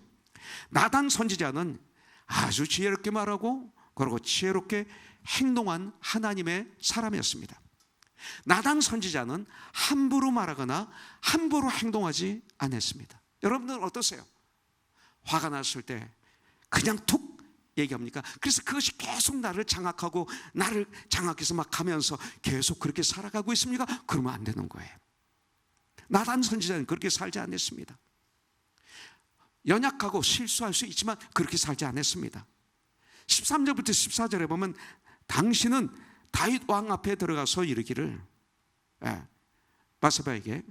나단 선지자는 아주 지혜롭게 말하고 그리고 지혜롭게 행동한 하나님의 사람이었습니다. 나단 선지자는 함부로 말하거나 함부로 행동하지 않았습니다. 여러분들은 어떠세요? 화가 났을 때 그냥 툭 얘기합니까? 그래서 그것이 계속 나를 장악하고 나를 장악해서 막 가면서 계속 그렇게 살아가고 있습니까? 그러면 안 되는 거예요. 나단 선지자는 그렇게 살지 않았습니다. 연약하고 실수할 수 있지만 그렇게 살지 않았습니다. 13절부터 14절에 보면 당신은 다윗 왕 앞에 들어가서 이르기를, 바세바에게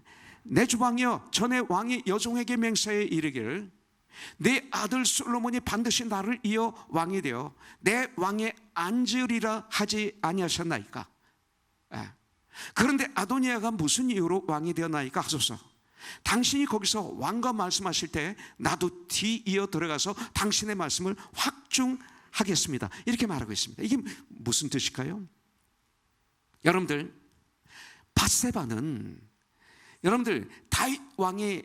내 주방이여 전에 왕이 여종에게 맹세해 이르기를 내 아들 솔로몬이 반드시 나를 이어 왕이 되어 내 왕에 앉으리라 하지 아니하셨나이까. 그런데 아도니아가 무슨 이유로 왕이 되었나이까 하소서. 당신이 거기서 왕과 말씀하실 때 나도 뒤이어 들어가서 당신의 말씀을 확증하겠습니다. 이렇게 말하고 있습니다. 이게 무슨 뜻일까요? 여러분들, 밧세바는 여러분들 다윗 왕이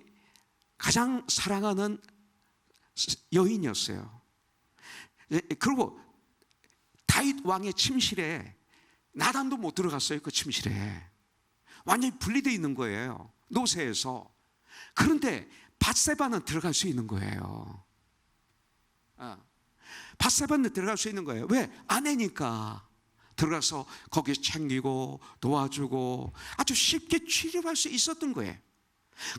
가장 사랑하는 여인이었어요. 그리고 다윗 왕의 침실에 나단도 못 들어갔어요. 그 침실에 완전히 분리되어 있는 거예요, 노새에서. 그런데 밧세바는 들어갈 수 있는 거예요. 밧세바는 들어갈 수 있는 거예요. 왜? 아내니까. 들어가서 거기에 챙기고 도와주고 아주 쉽게 취급할 수 있었던 거예요.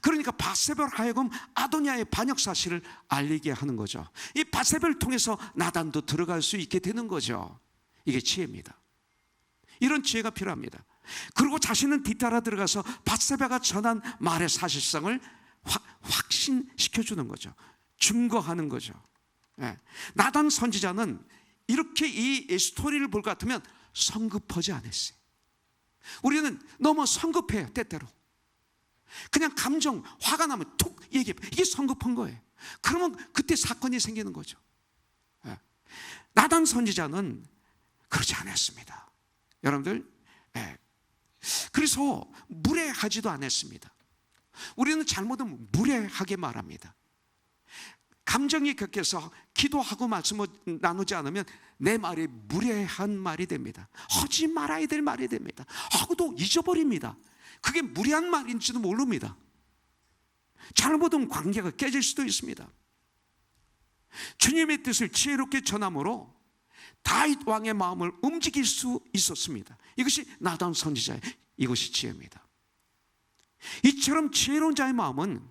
그러니까 밧세바로 하여금 아도니아의 반역 사실을 알리게 하는 거죠. 이 밧세바를 통해서 나단도 들어갈 수 있게 되는 거죠. 이게 지혜입니다. 이런 지혜가 필요합니다. 그리고 자신은 뒤따라 들어가서 밧세바가 전한 말의 사실성을 확신시켜주는 거죠. 증거하는 거죠. 나단 선지자는 이렇게 이 스토리를 볼 것 같으면 성급하지 않았어요. 우리는 너무 성급해요. 때때로 그냥 감정, 화가 나면 툭 얘기해. 이게 성급한 거예요. 그러면 그때 사건이 생기는 거죠. 나단 선지자는 그렇지 않았습니다. 여러분들, 그래서 무례하지도 않았습니다. 우리는 잘못하면 무례하게 말합니다. 감정이 격해서 기도하고 말씀을 나누지 않으면 내 말이 무례한 말이 됩니다. 하지 말아야 될 말이 됩니다. 하고도 잊어버립니다. 그게 무례한 말인지도 모릅니다. 잘못하면 관계가 깨질 수도 있습니다. 주님의 뜻을 지혜롭게 전함으로 다윗 왕의 마음을 움직일 수 있었습니다. 이것이 나단 선지자의 이것이 지혜입니다. 이처럼 지혜로운 자의 마음은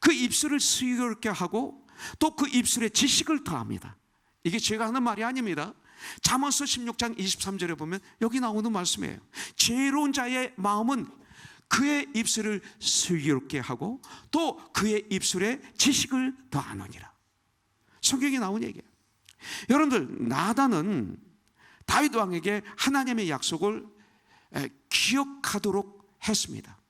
그 입술을 슬기롭게 하고 또 그 입술에 지식을 더합니다. 이게 제가 하는 말이 아닙니다. 잠언서 16장 23절에 보면 여기 나오는 말씀이에요. 지혜로운 자의 마음은 그의 입술을 슬기롭게 하고 또 그의 입술에 지식을 더하느니라. 성경에 나온 얘기예요. 여러분들, 나단은 다윗 왕에게 하나님의 약속을 기억하도록 했습니다.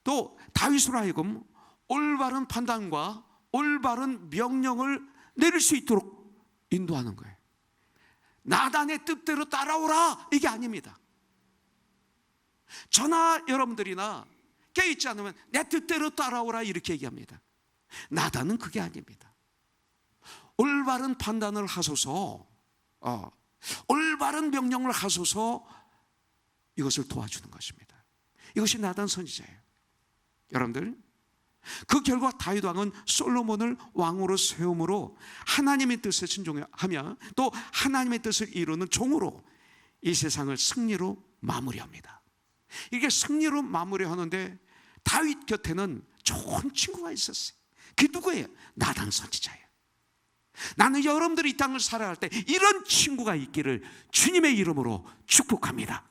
또 다윗으로 하여금 올바른 판단과 올바른 명령을 내릴 수 있도록 인도하는 거예요. 나단의 뜻대로 따라오라, 이게 아닙니다. 저나 여러분들이나 깨어있지 않으면 내 뜻대로 따라오라 이렇게 얘기합니다. 나단은 그게 아닙니다. 올바른 판단을 하소서, 올바른 명령을 하소서, 이것을 도와주는 것입니다. 이것이 나단 선지자예요. 여러분들, 그 결과 다윗 왕은 솔로몬을 왕으로 세움으로 하나님의 뜻에 순종하며 또 하나님의 뜻을 이루는 종으로 이 세상을 승리로 마무리합니다. 이게 승리로 마무리하는데 다윗 곁에는 좋은 친구가 있었어요. 그게 누구예요? 나단 선지자예요. 나는 여러분들이 이 땅을 살아갈 때 이런 친구가 있기를 주님의 이름으로 축복합니다.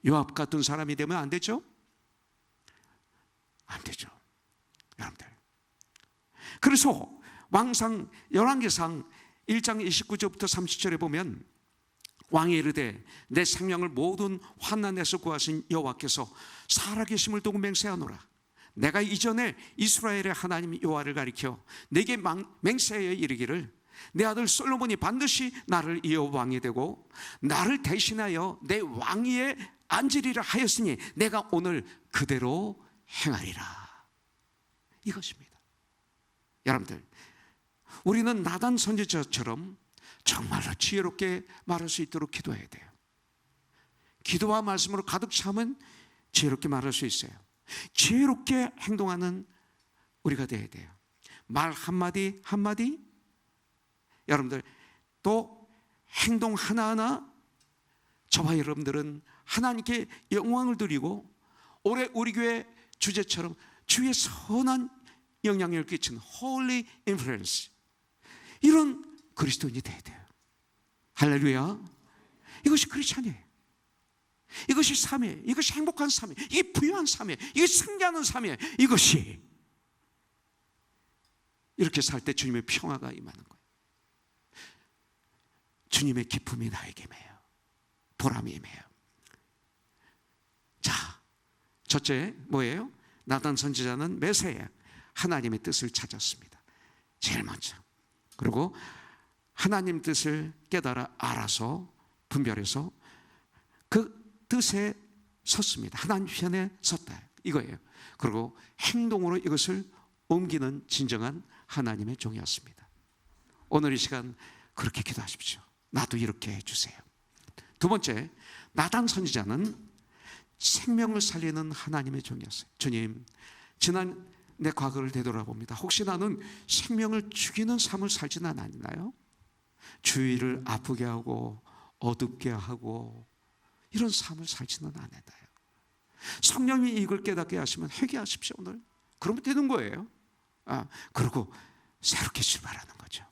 요압 같은 사람이 되면 안 되죠? 안 되죠. 여러분들, 그래서 왕상 열왕기상 1장 29절부터 30절에 보면 왕이 이르되 내 생명을 모든 환난에서 구하신 여호와께서 살아계심을 두고 맹세하노라. 내가 이전에 이스라엘의 하나님 여호와를 가리켜 내게 맹세하여 이르기를 내 아들 솔로몬이 반드시 나를 이어 왕이 되고 나를 대신하여 내 왕위에 앉으리라 하였으니 내가 오늘 그대로 행하리라. 이것입니다. 여러분들, 우리는 나단 선지자처럼 정말로 지혜롭게 말할 수 있도록 기도해야 돼요. 기도와 말씀으로 가득 차면 지혜롭게 말할 수 있어요. 지혜롭게 행동하는 우리가 되어야 돼요. 말 한마디 한마디, 여러분들, 또 행동 하나하나 저와 여러분들은 하나님께 영광을 드리고 올해 우리 교회 주제처럼 주의 선한 영향력을 끼치는 Holy Influence, 이런 그리스도인이 되어야 돼요. 할렐루야. 이것이 크리스찬이에요. 이것이 삶이에요. 이것이 행복한 삶이에요. 이게 부유한 삶이에요. 이게 승리하는 삶이에요. 이것이 이렇게 살 때 주님의 평화가 임하는 거예요. 주님의 기쁨이 나에게 임해요. 보람이 임해요. 자, 첫째 뭐예요? 나단 선지자는 메시아 하나님의 뜻을 찾았습니다. 제일 먼저. 그리고 하나님 뜻을 깨달아 알아서 분별해서 그 뜻에 섰습니다. 하나님 편에 섰다 이거예요. 그리고 행동으로 이것을 옮기는 진정한 하나님의 종이었습니다. 오늘 이 시간 그렇게 기도하십시오. 나도 이렇게 해주세요. 두 번째, 나단 선지자는 생명을 살리는 하나님의 종이었어요. 주님, 지난 내 과거를 되돌아봅니다. 혹시 나는 생명을 죽이는 삶을 살지는 않았나요? 주위를 아프게 하고 어둡게 하고 이런 삶을 살지는 않았나요? 성령이 이걸 깨닫게 하시면 회개하십시오. 오늘 그러면 되는 거예요. 그리고 새롭게 출발하는 거죠.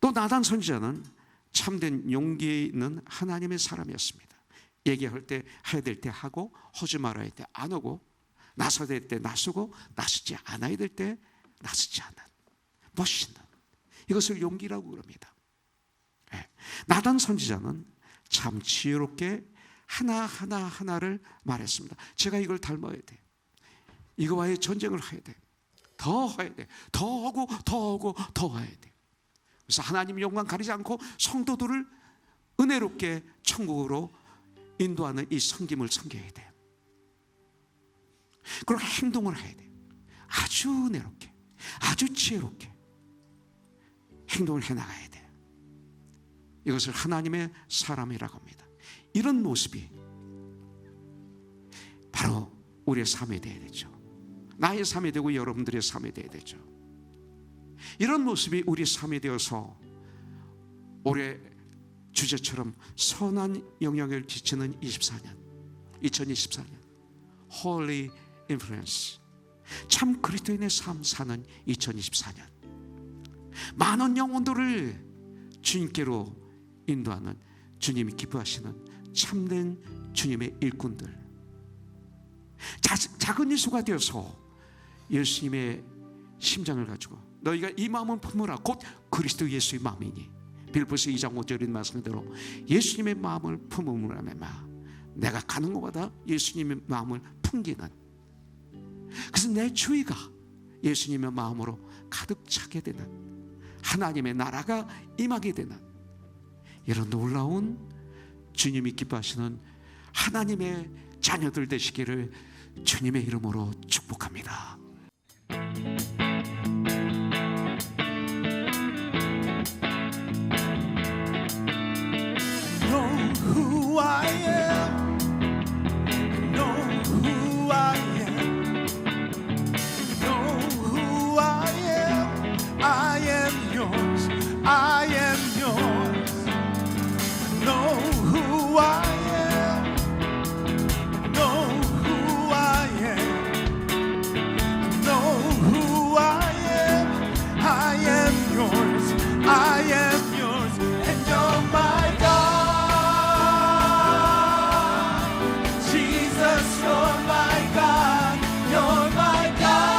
또 나단 선지자는 참된 용기 있는 하나님의 사람이었습니다. 얘기할 때 해야 될 때 하고 하지 말아야 할 때 안 하고 나서야 될 때 나서고 나서지 않아야 될 때 나서지 않는 멋있는 이것을 용기라고 그럽니다. 나단 선지자는 참 지혜롭게 하나를 말했습니다. 제가 이걸 닮아야 돼. 이거와의 전쟁을 해야 돼. 더 해야 돼. 더 하고 더 하고 더 해야 돼. 그래서 하나님 영광 가리지 않고 성도들을 은혜롭게 천국으로 인도하는 이 섬김을 섬겨야 돼. 그리고 행동을 해야 돼. 아주 은혜롭게, 아주 지혜롭게 행동을 해나가야 돼. 이것을 하나님의 사람이라고 합니다. 이런 모습이 바로 우리의 삶이 되어야 되죠. 나의 삶이 되고 여러분들의 삶이 되어야 되죠. 이런 모습이 우리의 삶이 되어서 올해 주제처럼 선한 영향을 끼치는 2024년 Holy Influence, 참 그리스도인의 삶 사는 2024년, 많은 영혼들을 주님께로 인도하는 주님이 기뻐하시는 참된 주님의 일꾼들, 작은 이수가 되어서 예수님의 심장을 가지고 너희가 이 마음은 품으라 곧 그리스도 예수의 마음이니, 빌립보서 2장 5절인 말씀대로 예수님의 마음을 품음으로 하면 내가 가는 것보다 예수님의 마음을 풍기는, 그래서 내 주위가 예수님의 마음으로 가득 차게 되는, 하나님의 나라가 임하게 되는 이런 놀라운 주님이 기뻐하시는 하나님의 자녀들 되시기를 주님의 이름으로 축복합니다. Know who I am. Know who I am. Know who I am. I am yours. I am yours. Know who I am. Know who I am. Know who I am. I am yours. I am yours. And you're my God. Jesus, you're my God. You're my God.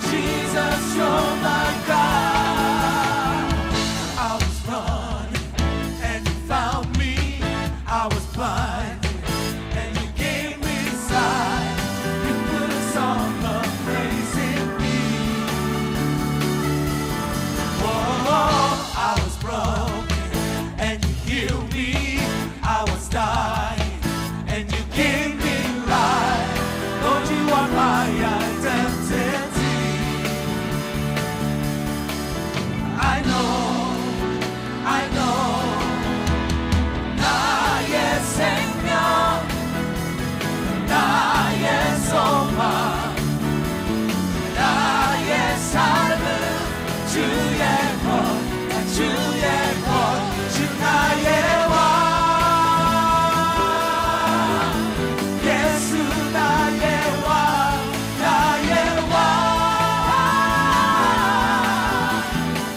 Jesus, you're my God. I was running and you found me. I was blind and you gave me sight. You put a song of praise in me. Oh, I was broken and you healed me. I was dying and you gave me life. Lord, you are my identity. I know 나의 생명, 나의 소망, 나의 삶은 주의 것, 주의 것, 주 나의 왕, 예수 나의 왕, 나의 왕,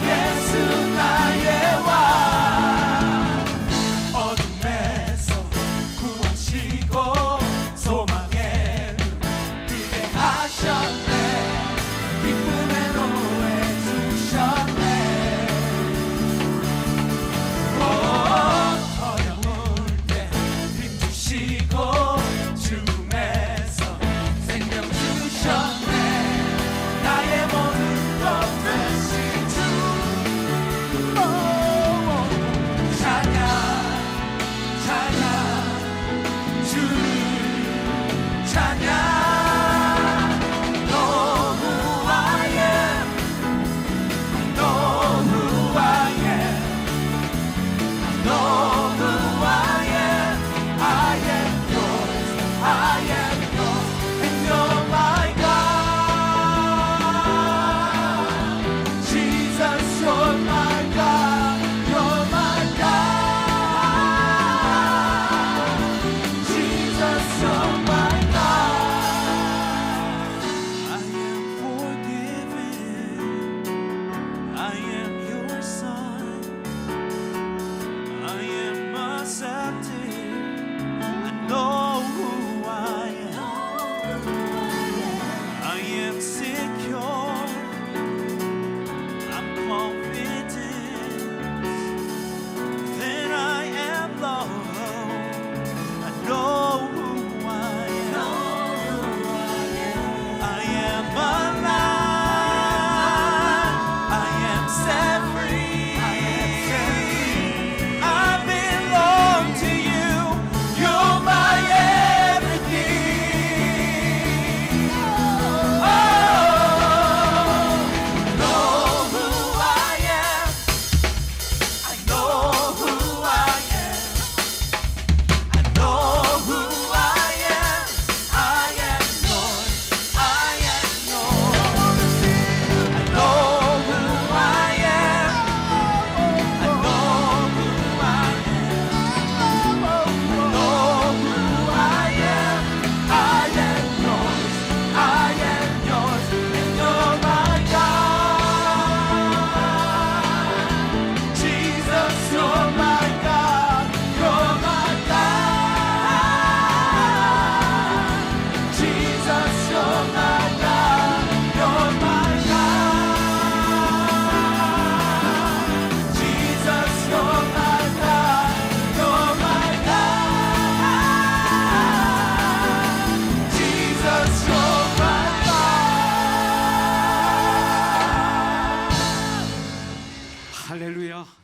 예수 나의 왕. 어둠에서 구하시고 소망의 눈 뜨게 주셨네 기쁨의 노래 주셨네 어려울 때 힘 주시고 죽음에서 생명 주셨네 나의 모든 것 되신 주 찬양 찬양 주를 찬양 Know who I am Know who I am Know who I am I am yours I am yours and you're my God Jesus you're my God you're my God Jesus you're my God I am forgiven I am your son I am accepted I know who I am I am secure I'm confident that I am loved I know who I am I am alive I am set free I belong to you you're my everything oh know who I am I know who I am I know who I am I am yours I am yours I know who I am I know who I am I know who I am I am yours I am yours and you're my God Jesus you're my God you're my God Jesus you're my God you're my God Jesus you're my God you're my God Jesus you're my God 할렐루야.